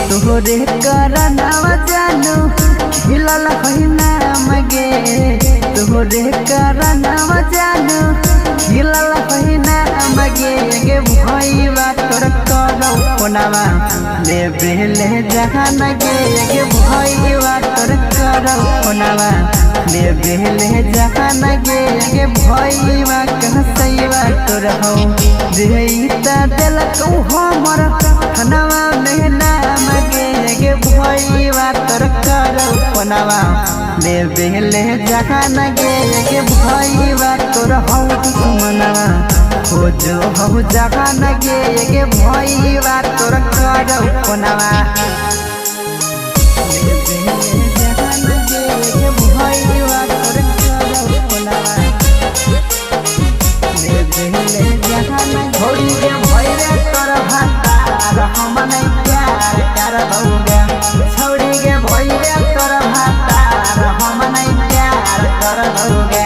तोहरे करनावा जानू हिलल पहिना मगे तोहरे करनावा जानू हिलल पहिना मगे गे भईवा तोर करौ कोनावा ले बेले जहान गे गे भईवा तोर करौ कोनावा ले बेले जहान गे गे भईवा कहसैवा तोर हो देईता दिल को हमर खनावा मेहना मगे गे भईवा तोर करौ कोनावा ले बेले जहान गे गे भईवा तोर हो सुमनावा हो जो हो जहान गे गे भईवा तोर करौ कोनावा ले बेले जहान गे गे भईवा तोर करौ कोनावा ले बेले जहान छोड़ी गे भईरे तोर भातार हम नहीं प्यार करबौगे छोड़ी गे भईरे तोर भातार हम नहीं प्यार करबौगे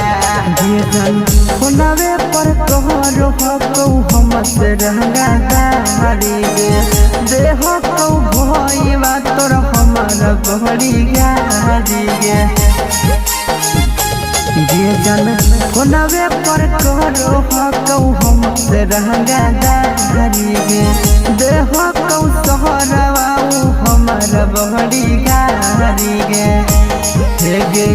ये जन कोनावे पर कहरो हकौ हमसे रहगा दारी गे देह कौ भईवा तोर हमर गहरी गारी गे ये जन कोनावे पर कहरो हकौ हमसे रहगा दारी गे देह कौ सहरवाऊ हमर बहरी गारी गे हे गे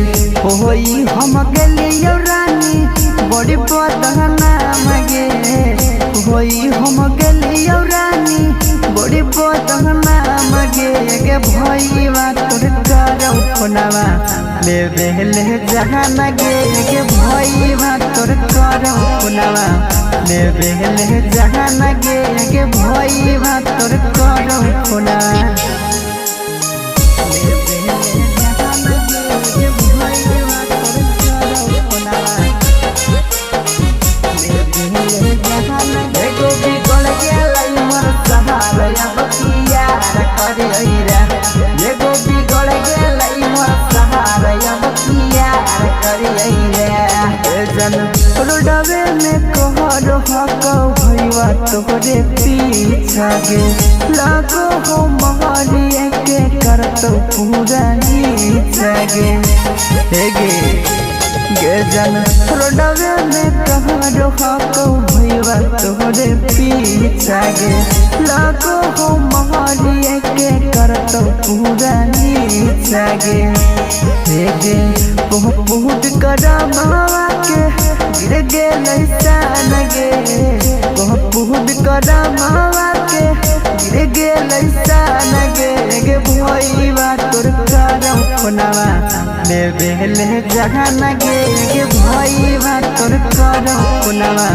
होई हम गेलियो रानी बड़ी पतहना मगे होई हम गेलियो रानी बड़ी पतहना मगे गे भईवा तोर करौ कोनावा ले बेले जहान गे गे भईवा तोर करौ कोनावा ले बेले जहान गे गे भईवा तोर करौ कोनावा रोडवे में कहरो हकौ भईवा तोहरे पीछा गे लागो हो महरिया के करतौ पूरा नीचा गे हे गे जन रोडवे में कहरो हकौ भईवा तोहरे पीछा गे लागो हो महरिया के करतौ पूरा नीचा गे हे गे बहुत करमावा के गिर गेलै सान गे बहुत करमावा के गिर गेलै सान गे गे भईवा तोर करौ कोनावा ले बेले जहान गे गे भईवा तोर करौ कोनावा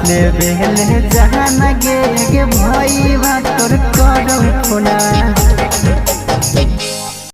ले बेले जहान गे गे भईवा तोर करौ कोनावा।